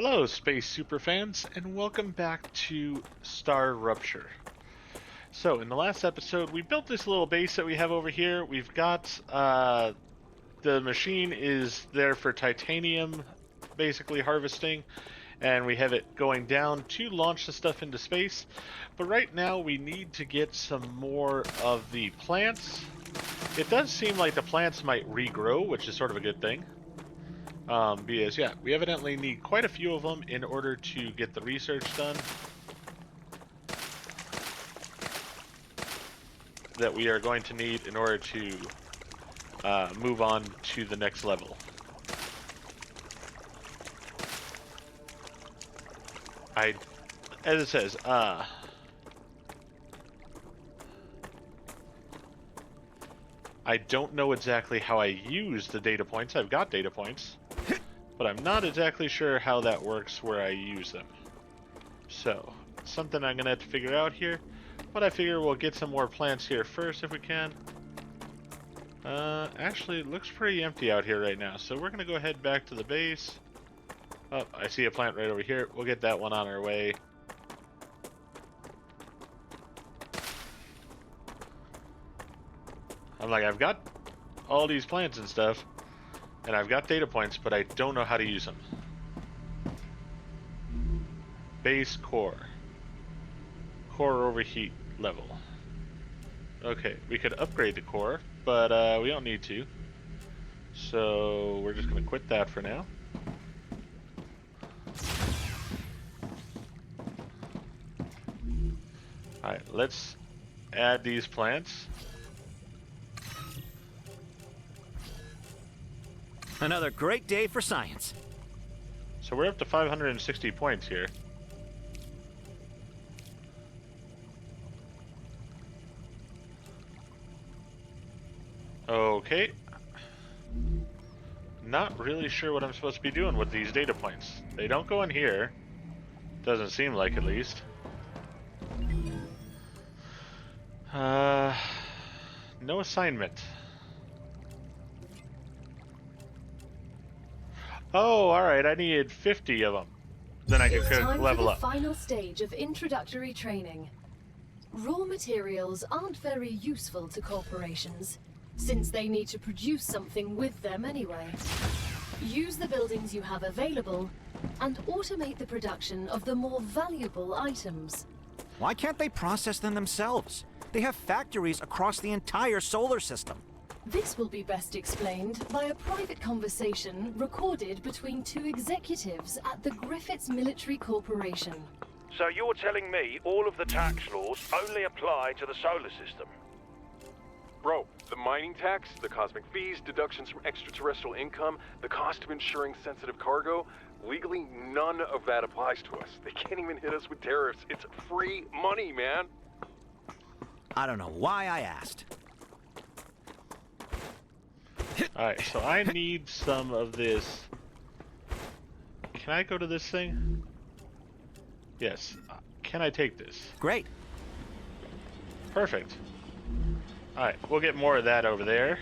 Hello, space superfans, and welcome back to StarRupture. So, in the last episode, we built this little base that we have over here. We've got, the machine is there for titanium, basically harvesting, and we have it going down to launch the stuff into space. But right now, we need to get some more of the plants. It does seem like the plants might regrow, which is sort of a good thing. Because, yeah, we evidently need quite a few of them in order to get the research done that we are going to need in order to move on to the next level. As it says, I don't know exactly how I use the data points. I've got data points, but I'm not exactly sure how that works where I use them. So, something I'm going to have to figure out here, but I figure we'll get some more plants here first if we can. Actually, it looks pretty empty out here right now, so we're going to go ahead back to the base. Oh, I see a plant right over here. We'll get that one on our way. I'm like, I've got all these plants and stuff, and I've got data points, but I don't know how to use them. Base core. Core overheat level. Okay, we could upgrade the core, but we don't need to. So we're just going to quit that for now. Alright, let's add these plants. Another great day for science. So we're up to 560 points here. Okay. Not really sure what I'm supposed to be doing with these data points. They don't go in here. Doesn't seem like, at least. No assignment. Oh, alright, I needed 50 of them. Then I could level up. Final stage of introductory training. Raw materials aren't very useful to corporations, since they need to produce something with them anyway. Use the buildings you have available, and automate the production of the more valuable items. Why can't they process them themselves? They have factories across the entire solar system. This will be best explained by a private conversation recorded between two executives at the Griffiths Military Corporation. So you're telling me all of the tax laws only apply to the solar system? Bro, the mining tax, the cosmic fees, deductions from extraterrestrial income, the cost of insuring sensitive cargo, legally none of that applies to us. They can't even hit us with tariffs. It's free money, man. I don't know why I asked. Alright, so I need some of this. Can I go to this thing? Yes. Can I take this? Great. Perfect. Alright, we'll get more of that over there.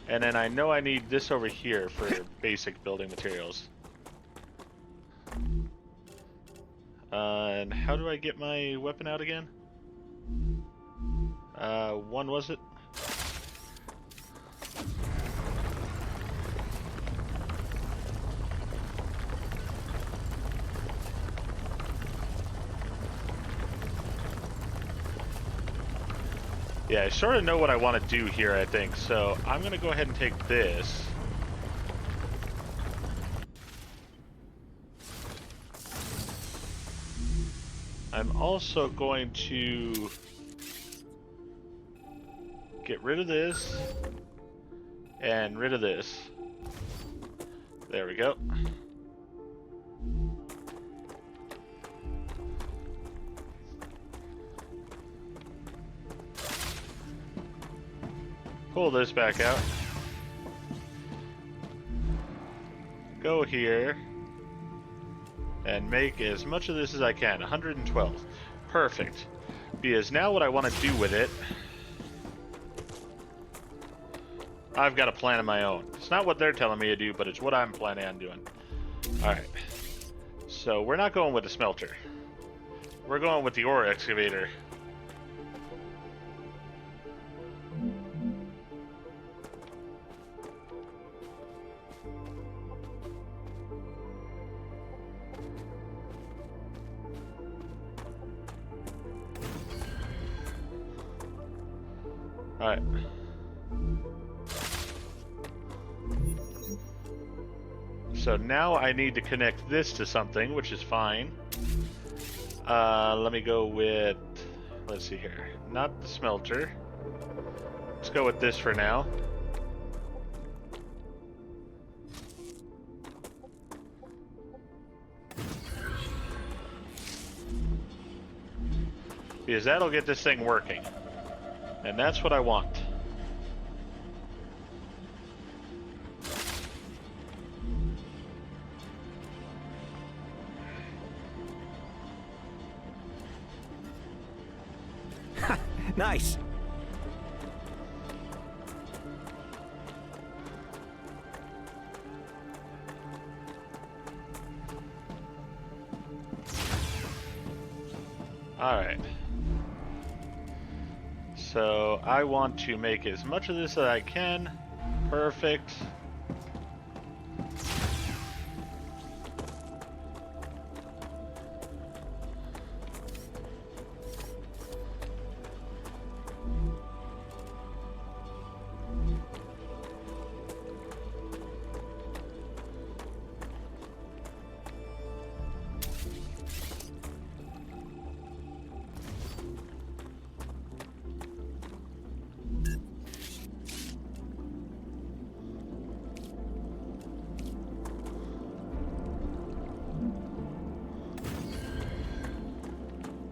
And then I know I need this over here for basic building materials. And how do I get my weapon out again? One was it? Yeah, I sort of know what I want to do here, I think. So I'm going to go ahead and take this. I'm also going to get rid of this and rid of this. There we go. Pull this back out. Go here. And make as much of this as I can. 112. Perfect. Because now what I want to do with it I've got a plan of my own. It's not what they're telling me to do, but it's what I'm planning on doing. Alright. So we're not going with the smelter. We're going with the ore excavator. Alright. So now I need to connect this to something, which is fine. Let me go with... Let's see here. Not the smelter. Let's go with this for now. Because that'll get this thing working. And that's what I want. Nice. Alright. So I want to make as much of this as I can. Perfect.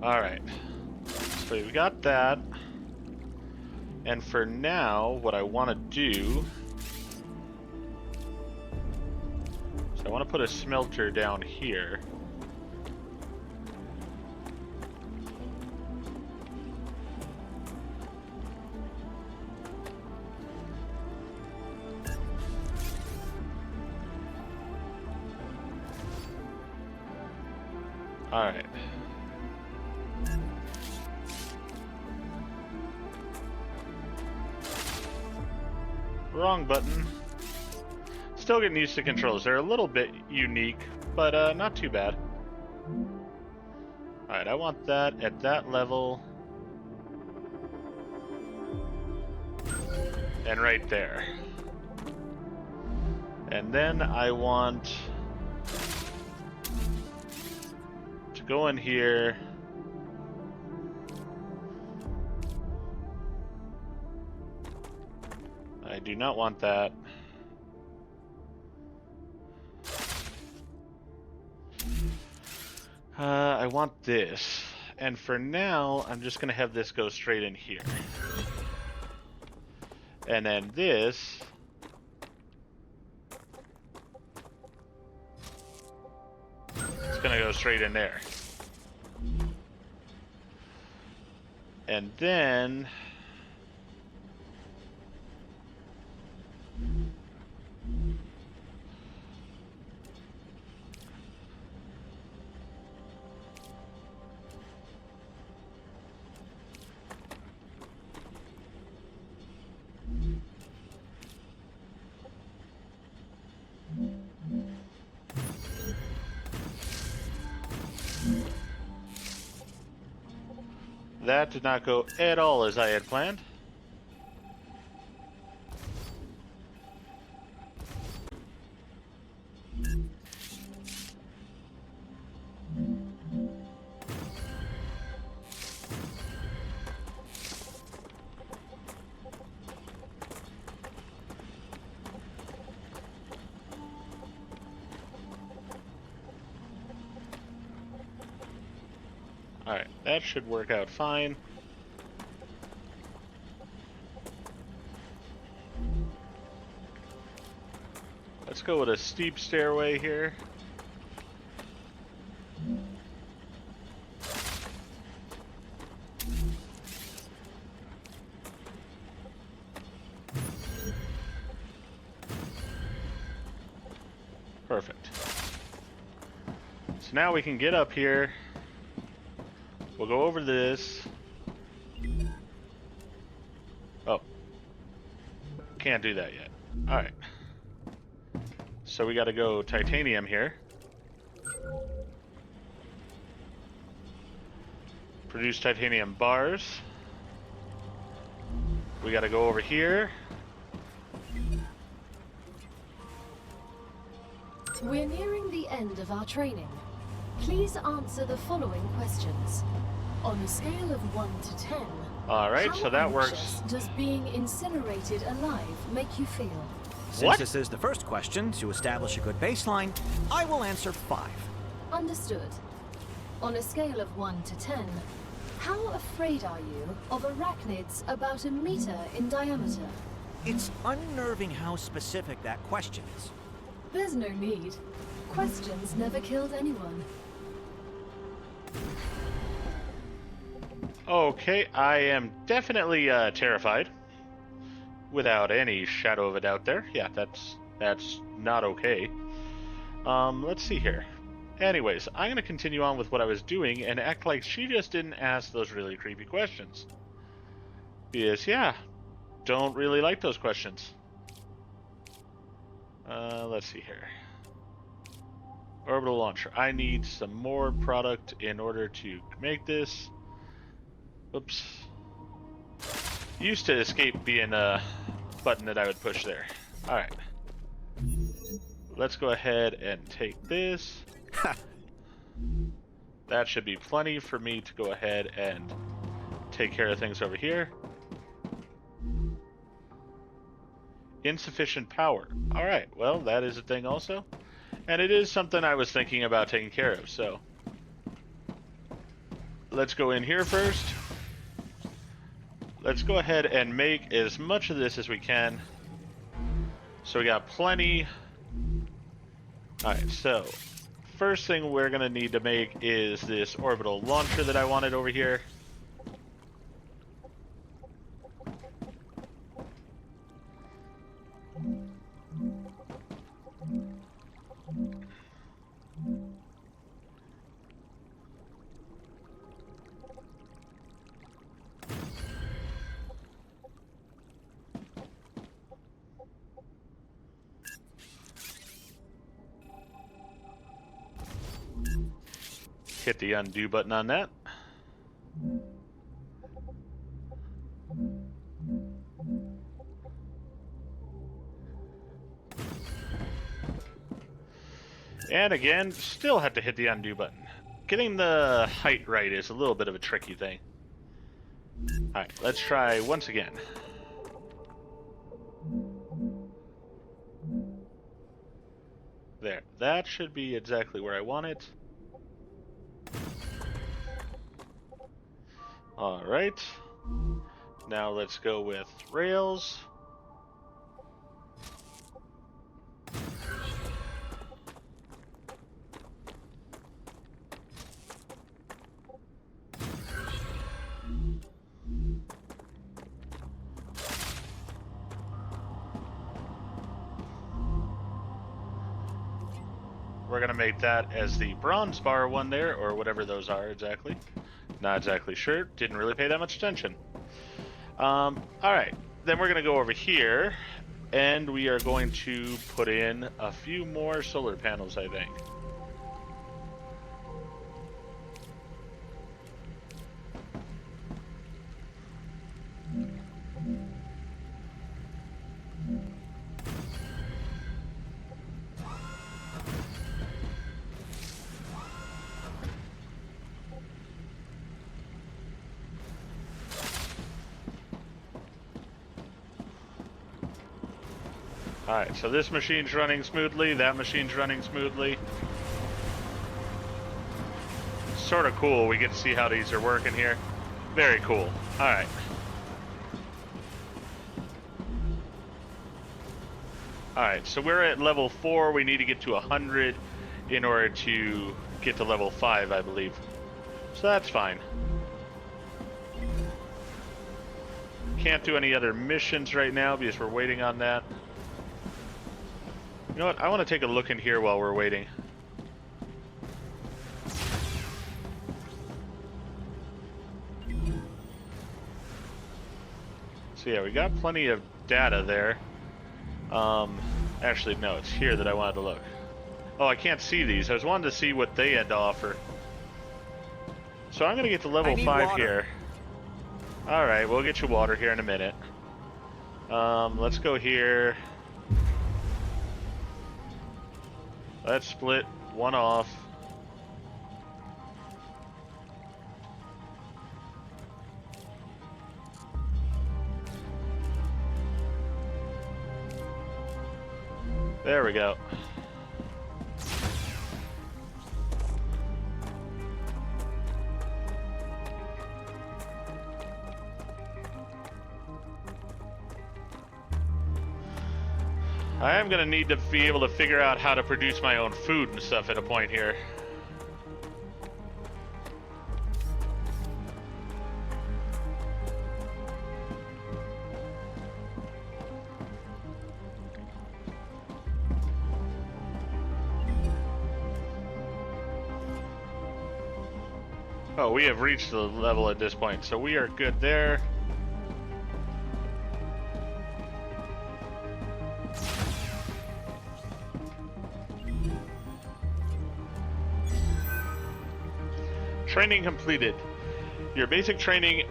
Alright, so we got that, and for now, what I want to do, so I want to put a smelter down here. Alright. Wrong button. Still getting used to controls. They're a little bit unique, but not too bad. Alright, I want that at that level. And right there. And then I want to go in here. I do not want that. I want this. And for now, I'm just going to have this go straight in here. And then this... it's going to go straight in there. And then... that did not go at all as I had planned. Alright, that should work out fine. Let's go with a steep stairway here. Perfect. So now we can get up here. We'll go over this. Oh. Can't do that yet. Alright. So we gotta go titanium here. Produce titanium bars. We gotta go over here. We're nearing the end of our training. Please answer the following questions. On a scale of 1 to 10, Alright, so that how works. anxious does being incinerated alive make you feel? Since What? this is the first question, to establish a good baseline, I will answer 5. Understood. On a scale of 1 to 10, how afraid are you of arachnids about a meter in diameter? It's unnerving how specific that question is. There's no need. Questions never killed anyone. Okay, I am definitely terrified. Without any shadow of a doubt there. Yeah, that's not okay. Let's see here. Anyways, I'm gonna continue on with what I was doing and act like she just didn't ask those really creepy questions. Because, yeah, don't really like those questions. Let's see here. Orbital launcher. I need some more product in order to make this. Oops. Used to escape being a button that I would push there. Alright. Let's go ahead and take this. That should be plenty for me to go ahead and take care of things over here. Insufficient power. Alright, well, that is a thing also. And it is something I was thinking about taking care of, so. Let's go in here first. Let's go ahead and make as much of this as we can. So we got plenty. Alright, so first thing we're going to need to make is this orbital launcher that I wanted over here. Hit the undo button on that. And again, still have to hit the undo button. Getting the height right is a little bit of a tricky thing. Alright, let's try once again. There, that should be exactly where I want it. Alright. Now let's go with rails. We're going to make that as the bronze bar one there, or whatever those are exactly. Not exactly sure. Didn't really pay that much attention. Alright. Then we're going to go over here, and we are going to put in a few more solar panels, I think. Alright, so this machine's running smoothly, that machine's running smoothly. Sort of cool, we get to see how these are working here. Very cool. Alright. Alright, so we're at level 4, we need to get to 100 in order to get to level 5, I believe. So that's fine. Can't do any other missions right now because we're waiting on that. You know what? I want to take a look in here while we're waiting. So yeah, we got plenty of data there. Actually, no, it's here that I wanted to look. Oh, I can't see these. I was wanting to see what they had to offer. So I'm gonna get to level 5 water. here. Alright, we'll get you water here in a minute. Let's go here. Let's split one off. There we go. I am gonna need to be able to figure out how to produce my own food and stuff at a point here. Oh, we have reached the level at this point, so we are good there. Training completed. Your basic training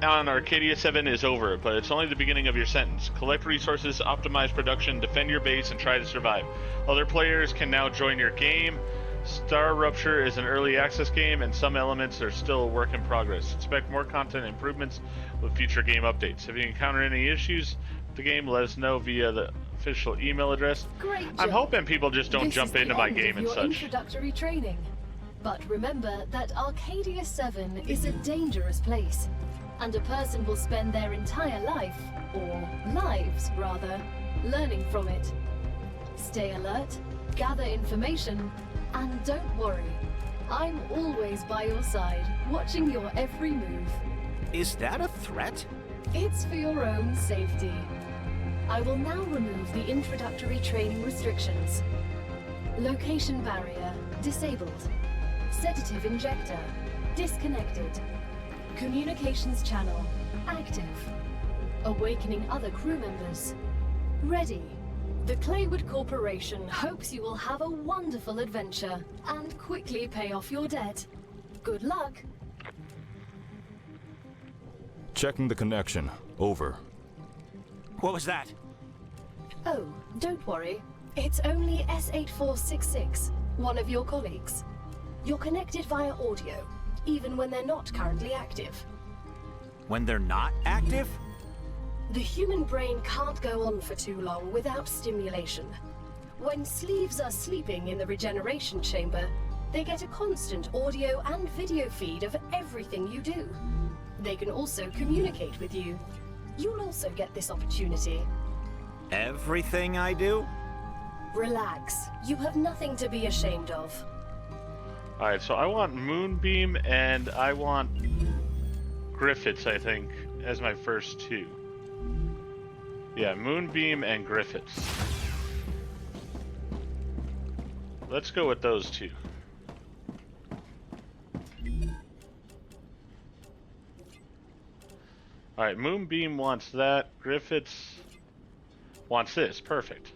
on Arcadia 7 is over, but it's only the beginning of your sentence. Collect resources, optimize production, defend your base, and try to survive. Other players can now join your game. StarRupture is an early access game, and some elements are still a work in progress. Expect more content improvements with future game updates. If you encounter any issues with the game, let us know via the official email address. Great I'm job. hoping people just don't This jump is the into my end game of and your such. Introductory training. But remember that Arcadia 7 is a dangerous place, and a person will spend their entire life, or lives rather, learning from it. Stay alert, gather information, and don't worry. I'm always by your side, watching your every move. Is that a threat? It's for your own safety. I will now remove the introductory training restrictions. Location barrier disabled. Sedative injector disconnected. Communications channel active. Awakening other crew members ready. The Claywood Corporation hopes you will have a wonderful adventure and quickly pay off your debt. Good luck. Checking the connection. Over. What was that? Oh, don't worry. It's only S8466, one of your colleagues. You're connected via audio, even when they're not currently active. When they're not active? The human brain can't go on for too long without stimulation. When sleeves are sleeping in the regeneration chamber, they get a constant audio and video feed of everything you do. They can also communicate with you. You'll also get this opportunity. Everything I do? Relax. You have nothing to be ashamed of. Alright, so I want Moonbeam and I want Griffiths, I think, as my first two. Yeah, Moonbeam and Griffiths. Let's go with those two. Alright, Moonbeam wants that. Griffiths wants this. Perfect.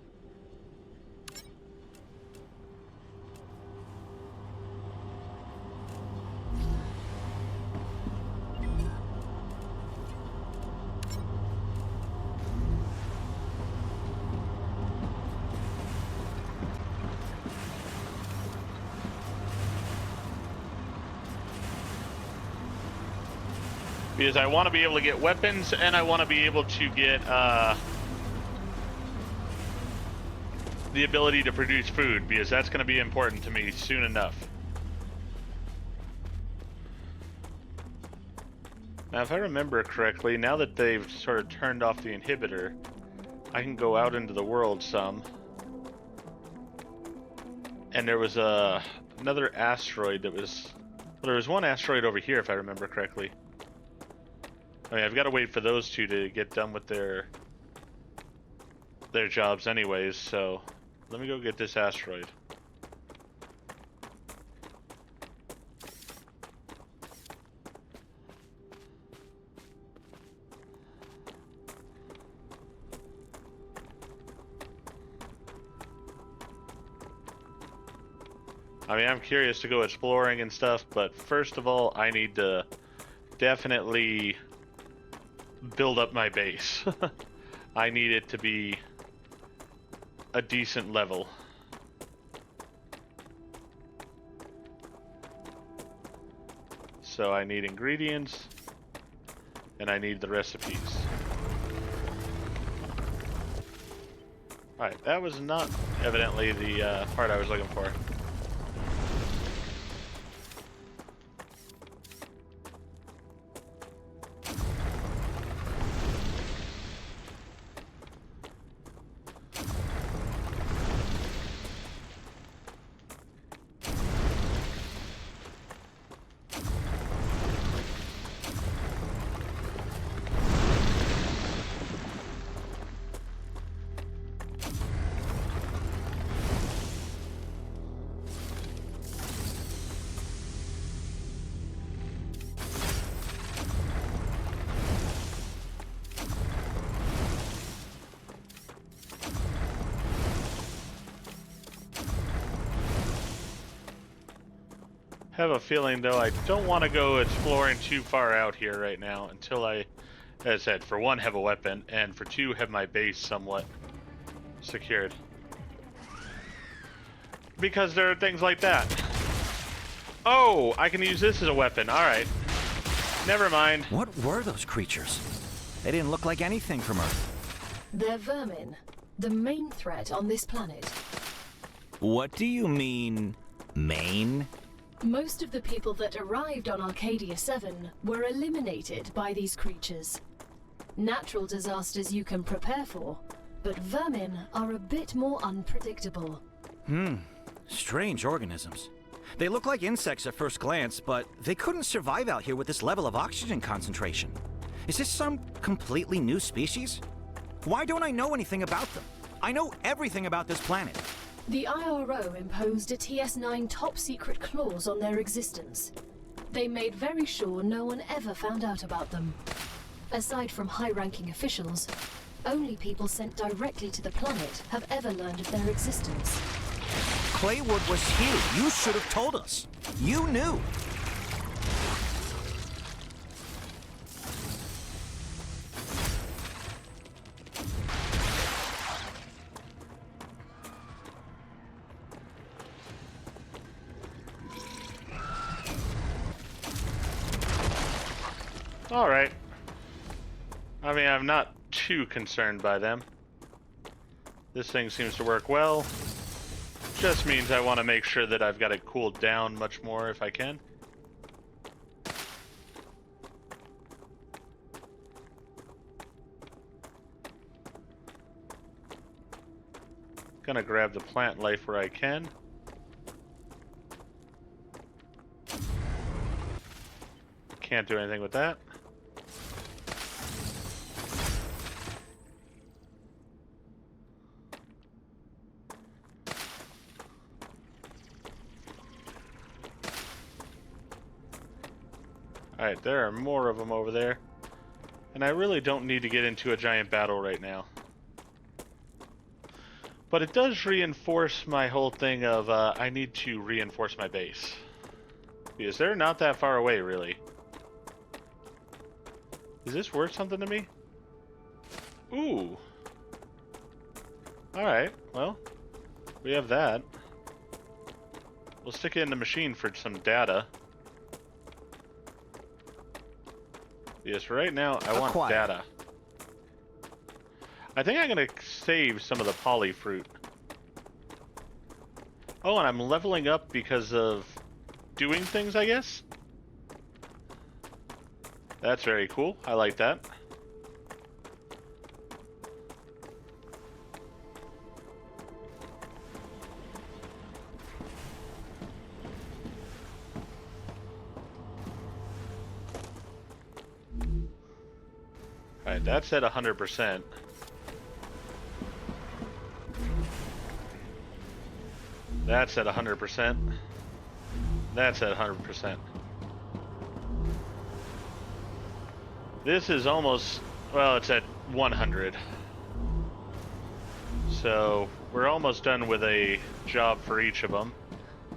Because I want to be able to get weapons, and I want to be able to get the ability to produce food, because that's going to be important to me soon enough. Now, if I remember correctly, now that they've sort of turned off the inhibitor, I can go out into the world some. And there was another asteroid that was... Well, there was one asteroid over here, if I remember correctly. I mean, I've got to wait for those two to get done with their jobs anyways, so let me go get this asteroid. I mean, I'm curious to go exploring and stuff, but first of all, I need to definitely build up my base. I need it to be a decent level. So I need ingredients, and I need the recipes. Alright, that was not evidently the part I was looking for. Have a feeling though I don't want to go exploring too far out here right now until I, as I said, for one have a weapon and for two have my base somewhat secured. Because there are things like that. Oh, I can use this as a weapon. Alright. Never mind. What were those creatures? They didn't look like anything from Earth. They're vermin, the main threat on this planet. What do you mean, main? Most of the people that arrived on Arcadia 7 were eliminated by these creatures. Natural disasters you can prepare for, but vermin are a bit more unpredictable. Strange organisms. They look like insects at first glance, but they couldn't survive out here with this level of oxygen concentration. Is this some completely new species? Why don't I know anything about them? I know everything about this planet. The IRO imposed a TS9 top-secret clause on their existence. They made very sure no one ever found out about them. Aside from high-ranking officials, only people sent directly to the planet have ever learned of their existence. Claywood was here. You should have told us. You knew. Alright. I mean, I'm not too concerned by them. This thing seems to work well. Just means I want to make sure that I've got it cooled down much more if I can. Gonna grab the plant life where I can. Can't do anything with that. Alright, there are more of them over there. And I really don't need to get into a giant battle right now. But it does reinforce my whole thing of, I need to reinforce my base. Because they're not that far away, really. Is this worth something to me? Ooh. Alright, well, we have that. We'll stick it in the machine for some data. Yes, right now I want data. I think I'm gonna save some of the poly fruit. Oh, and I'm leveling up because of doing things, I guess? That's very cool. I like that. Alright, that's at 100%. That's at 100%. That's at 100%. This is almost, well, it's at 100. So, we're almost done with a job for each of them.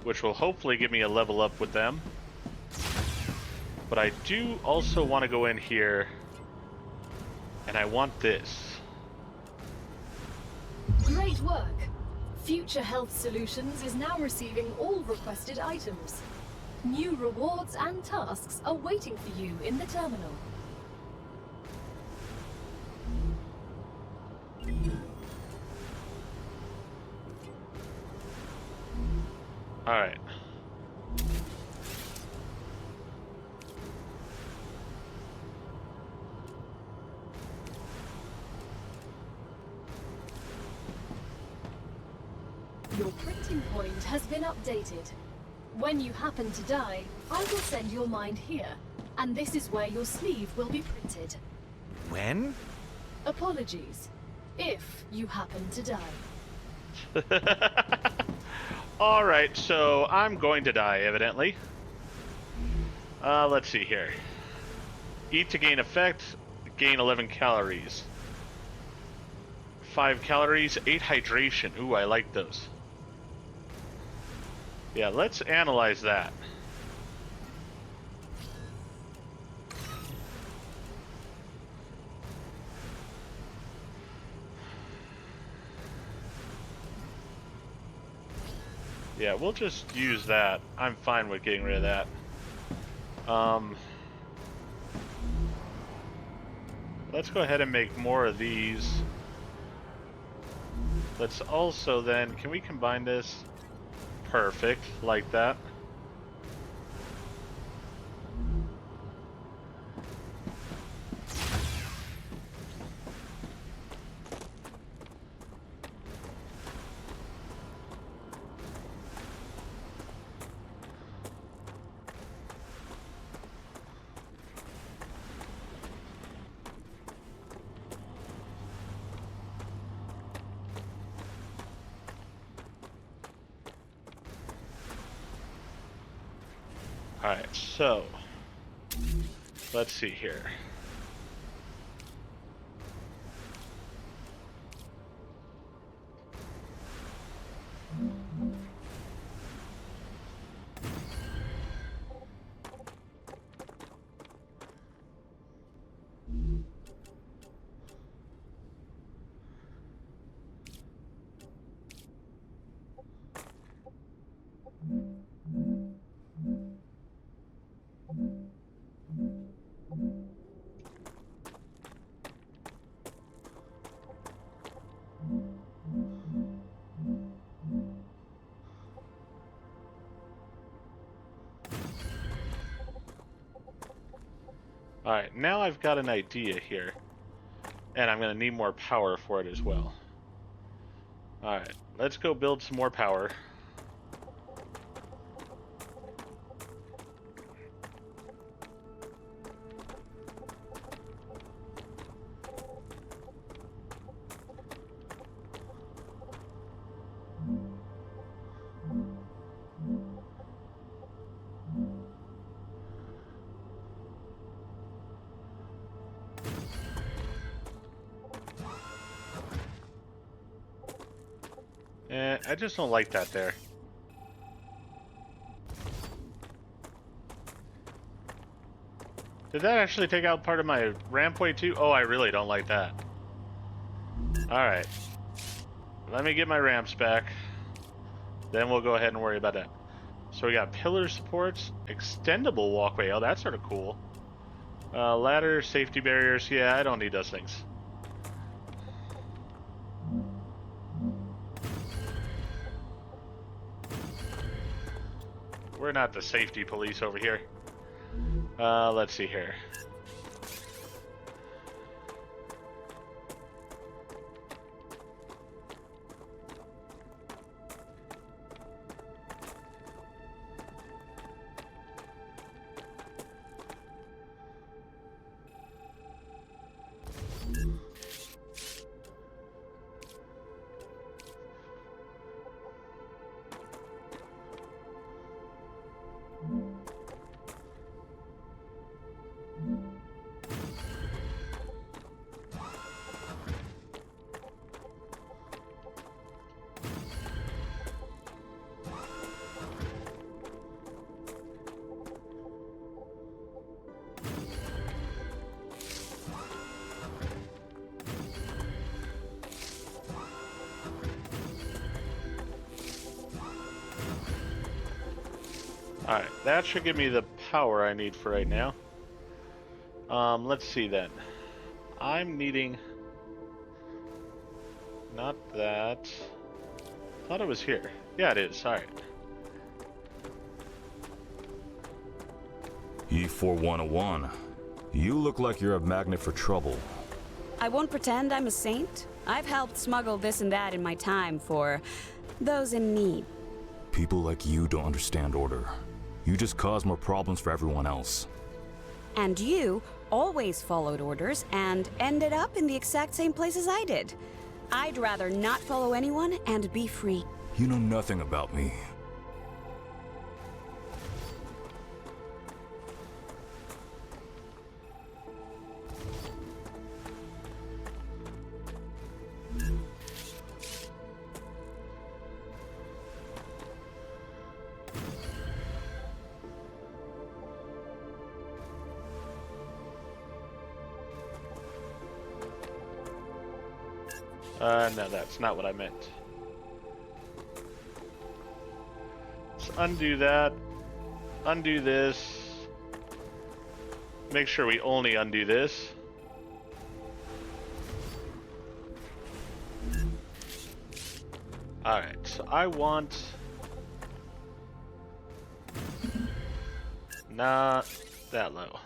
which will hopefully give me a level up with them. But I do also want to go in here, and I want this. Great work. Future Health Solutions is now receiving all requested items. New rewards and tasks are waiting for you in the terminal. Alright. Your printing point has been updated. When you happen to die, I will send your mind here, and this is where your sleeve will be printed. When? Apologies, if you happen to die. Alright, so I'm going to die, evidently. Let's see here. Eat to gain effect, gain 11 calories. 5 calories, 8 hydration. Ooh, I like those. Yeah, let's analyze that. Yeah, we'll just use that. I'm fine with getting rid of that. Let's go ahead and make more of these. Let's also then, can we combine this? Perfect, like that. Alright, so let's see here. Alright, now I've got an idea here. And I'm going to need more power for it as well. Alright, let's go build some more power. I just don't like that there. Did that actually take out part of my rampway too? Oh, I really don't like that. Alright. Let me get my ramps back. Then we'll go ahead and worry about that. So we got pillar supports, extendable walkway. Oh, that's sort of cool. Ladder, safety barriers. Yeah, I don't need those things. We're not the safety police over here. Let's see here. Alright, that should give me the power I need for right now. Let's see then. I'm needing... Not that... Thought it was here. Yeah, it is. Alright. E4101. You look like you're a magnet for trouble. I won't pretend I'm a saint. I've helped smuggle this and that in my time for those in need. People like you don't understand order. You just cause more problems for everyone else. And you always followed orders and ended up in the exact same place as I did. I'd rather not follow anyone and be free. You know nothing about me. No, that's not what I meant. Let's undo that. Undo this. Make sure we only undo this. Alright, so I want... Not that low.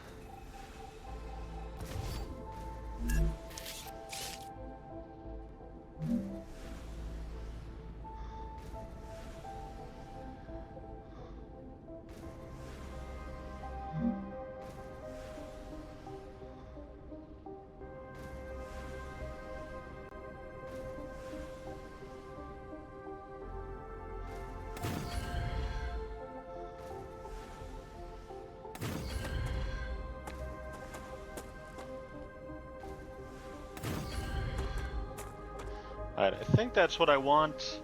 Alright, I think that's what I want.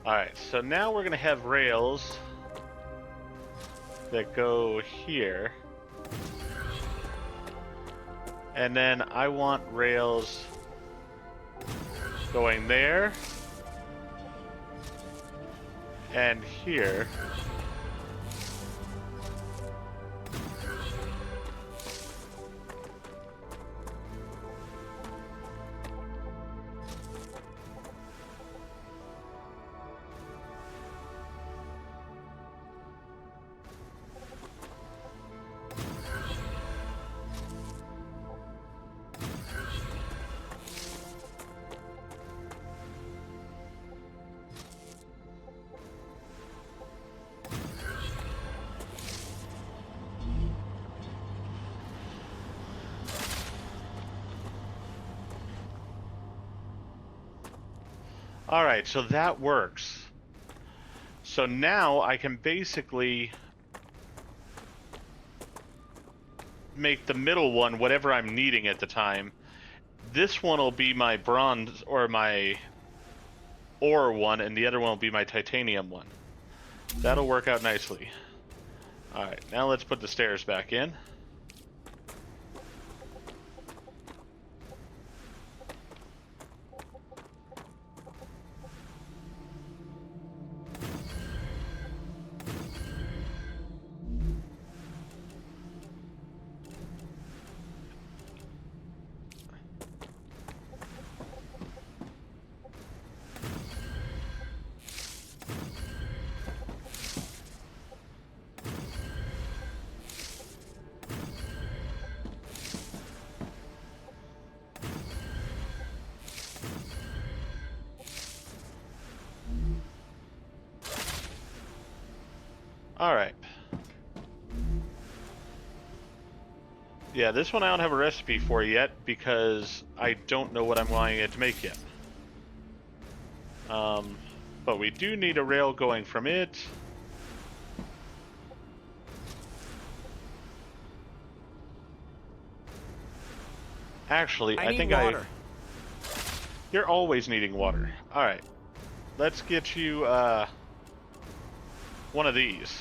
Alright, so now we're gonna have rails that go here. And then I want rails going there and here. Alright, so that works. So now I can basically make the middle one whatever I'm needing at the time. This one will be my bronze or my ore one, and the other one will be my titanium one. That'll work out nicely. Alright, now let's put the stairs back in. Alright. Yeah, this one I don't have a recipe for yet because I don't know what I'm wanting it to make yet. But we do need a rail going from it. Actually, I think water. You're always needing water. Alright. Let's get you, one of these.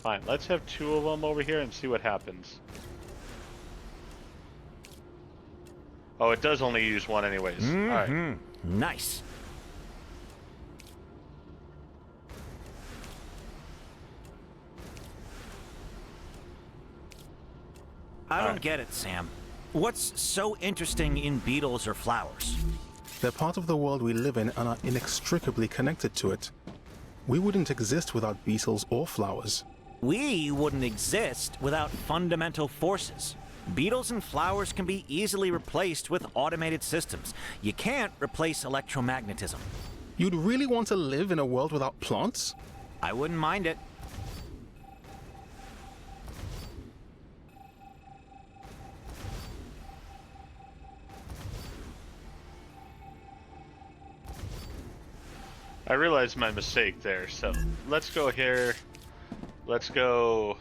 Fine, let's have 2 of them over here and see what happens. Oh, it does only use 1 anyways. Alright. Nice. I don't get it, Sam. What's so interesting in beetles or flowers? They're part of the world we live in and are inextricably connected to it. We wouldn't exist without beetles or flowers. We wouldn't exist without fundamental forces. Beetles and flowers can be easily replaced with automated systems. You can't replace electromagnetism. You'd really want to live in a world without plants? I wouldn't mind it. I realized my mistake there, so let's go here. Let's go...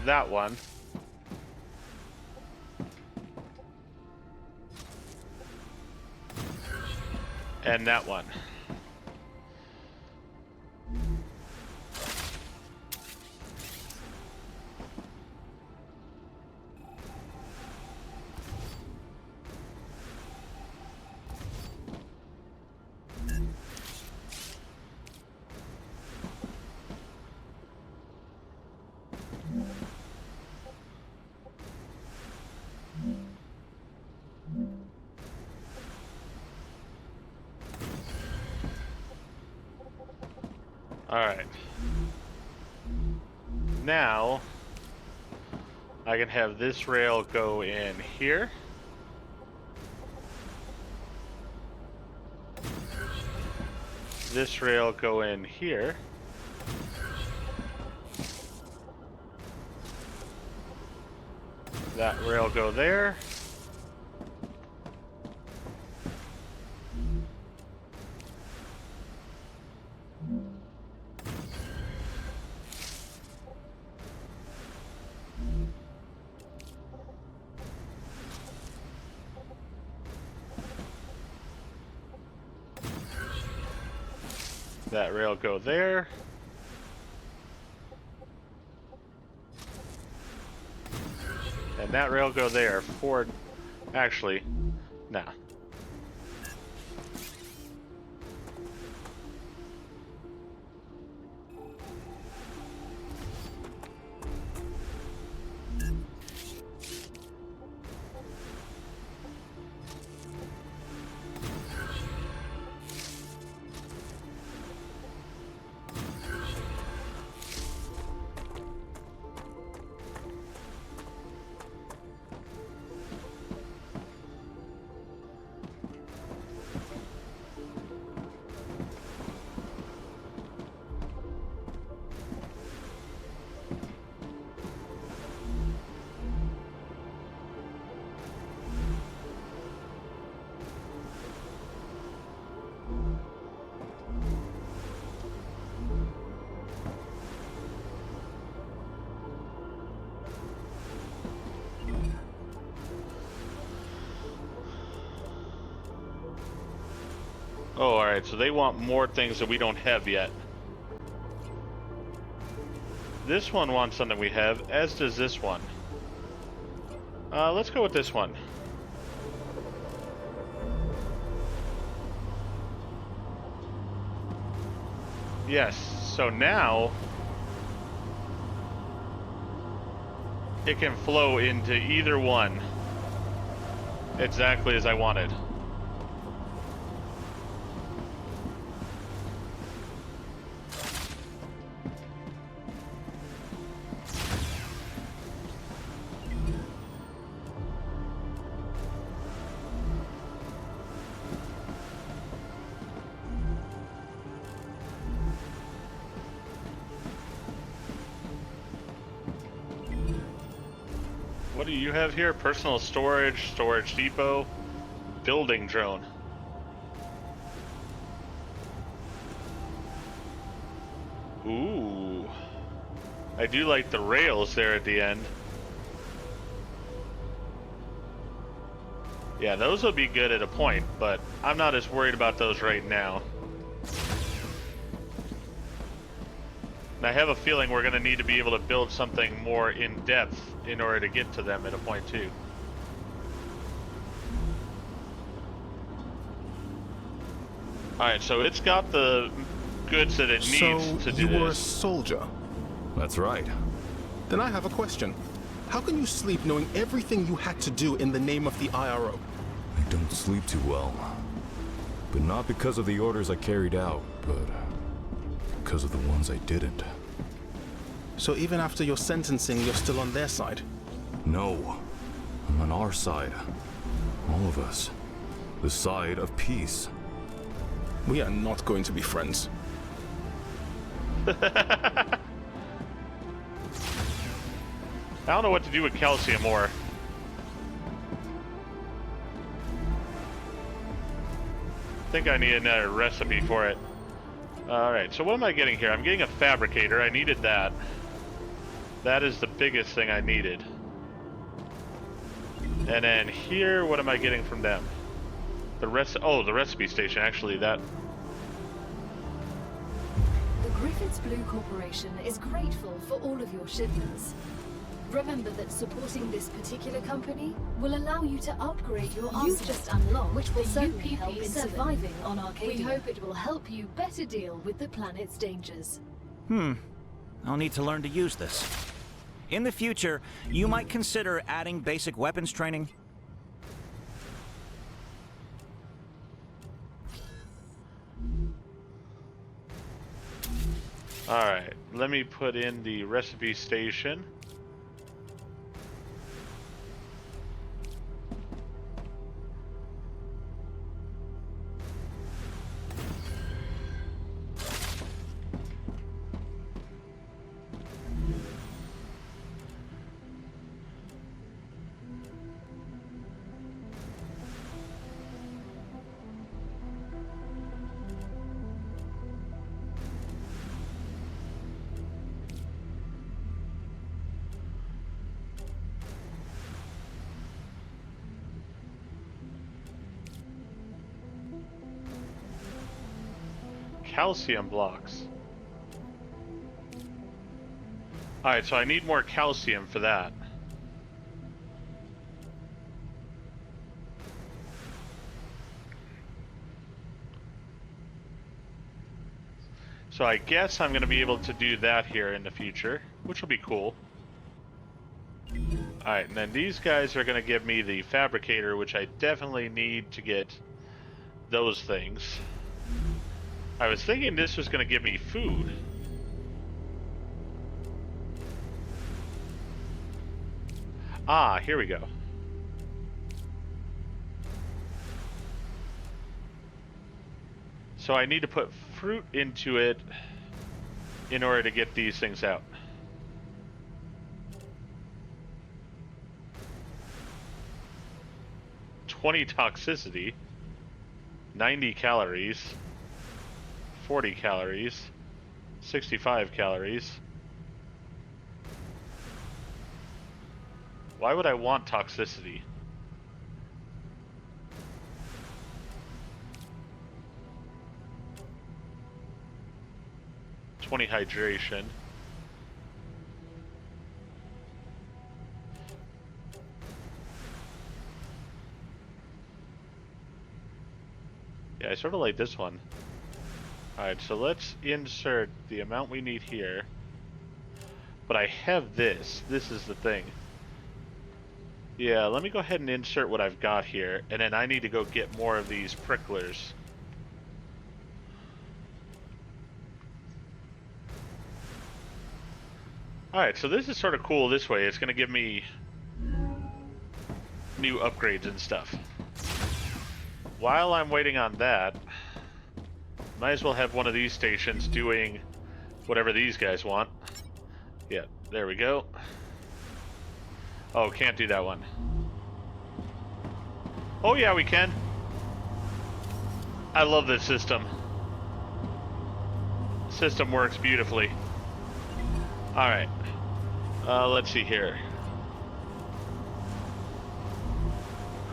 that one. And that one. Alright. Now, I can have this rail go in here. This rail go in here. That rail go there. That rail go there. And that rail go there. For... actually, nah. Oh, alright, so they want more things that we don't have yet. This one wants something we have, as does this one. Let's go with this one. Yes, so now it can flow into either one exactly as I wanted. What do you have here? Personal storage, storage depot, building drone. Ooh. I do like the rails there at the end. Yeah, those will be good at a point, but I'm not as worried about those right now. And I have a feeling we're going to need to be able to build something more in depth in order to get to them at a point too. Alright, so it's got the goods that it needs to do you were a this. soldier? That's right. Then I have a question. How can you sleep knowing everything you had to do in the name of the IRO? I don't sleep too well. But not because of the orders I carried out, but because of the ones I didn't. So even after your sentencing, you're still on their side? No. I'm on our side. All of us. The side of peace. We are not going to be friends. I don't know what to do with calcium ore. I think I need another recipe for it. Alright, so what am I getting here? I'm getting a fabricator. I needed that. That is the biggest thing I needed. And then here, what am I getting from them? The recipe station, actually, that... The Griffiths Blue Corporation is grateful for all of your shipments. Remember that supporting this particular company will allow you to upgrade your arsenal. You've just unlocked, which will certainly help in surviving on Arcadia. We hope it will help you better deal with the planet's dangers. I'll need to learn to use this. In the future, you might consider adding basic weapons training. Alright, let me put in the recipe station. Calcium blocks. Alright, so I need more calcium for that. So I guess I'm going to be able to do that here in the future, which will be cool. Alright, and then these guys are going to give me the fabricator, which I definitely need to get those things. I was thinking this was going to give me food. Ah, here we go. So I need to put fruit into it in order to get these things out. $20 toxicity, 90 calories, 40 calories, 65 calories. Why would I want toxicity? $20 hydration. Yeah, I sort of like this one. Alright, so let's insert the amount we need here. But I have this. This is the thing. Yeah, let me go ahead and insert what I've got here, and then I need to go get more of these pricklers. Alright, so this is sort of cool this way. It's going to give me new upgrades and stuff. While I'm waiting on that, might as well have one of these stations doing whatever these guys want. Yeah, there we go. Oh, can't do that one. Oh yeah, we can. I love this system. System works beautifully. Alright. Let's see here.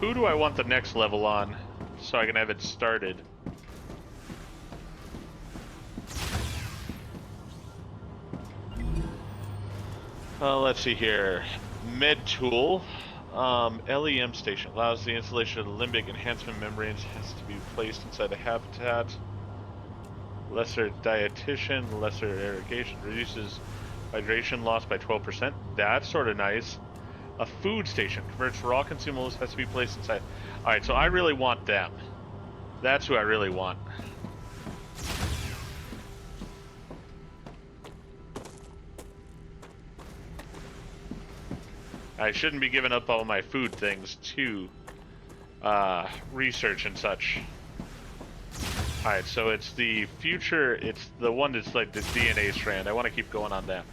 Who do I want the next level on so I can have it started? Let's see here. Med tool. LEM station allows the installation of the limbic enhancement membranes, has to be placed inside the habitat. Lesser dietitian, lesser irrigation, reduces hydration loss by 12%. That's sort of nice. A food station converts raw consumables, has to be placed inside. Alright, so I really want them. That's who I really want. I shouldn't be giving up all my food things to research and such. Alright, so it's the future, it's the one that's like the DNA strand. I want to keep going on that.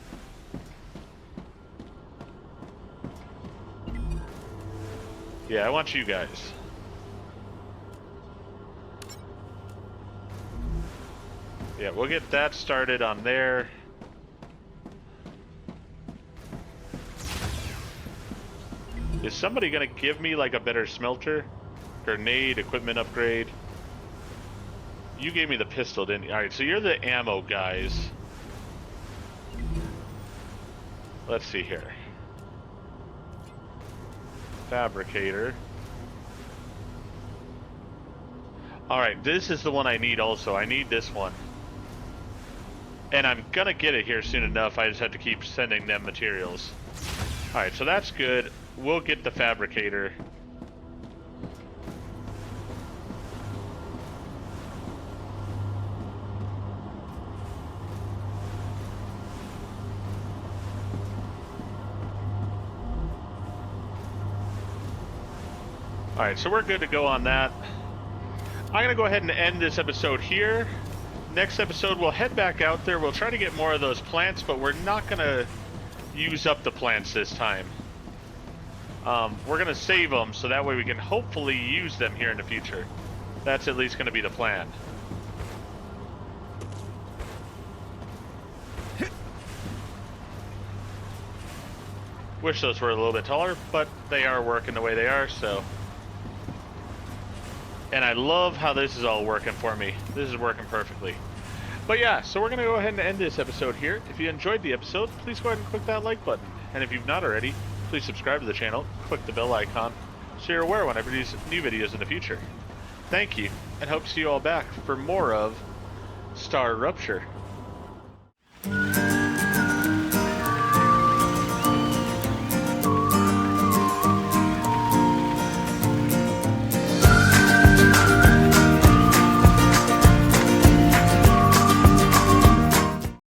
Yeah, I want you guys. Yeah, we'll get that started on there. Is somebody gonna give me like a better smelter? Grenade, equipment upgrade. You gave me the pistol, didn't you? Alright, so you're the ammo guys. Let's see here. Fabricator. Alright, this is the one I need also. I need this one. And I'm gonna get it here soon enough. I just have to keep sending them materials. Alright, so that's good. We'll get the fabricator. Alright, so we're good to go on that. I'm going to go ahead and end this episode here. Next episode, we'll head back out there. We'll try to get more of those plants, but we're not going to use up the plants this time. We're going to save them, so that way we can hopefully use them here in the future. That's at least going to be the plan. Wish those were a little bit taller, but they are working the way they are, so... And I love how this is all working for me. This is working perfectly. But yeah, so we're going to go ahead and end this episode here. If you enjoyed the episode, please go ahead and click that like button. And if you've not already, please subscribe to the channel, click the bell icon, so you're aware whenever these new videos in the future. Thank you, and hope to see you all back for more of StarRupture.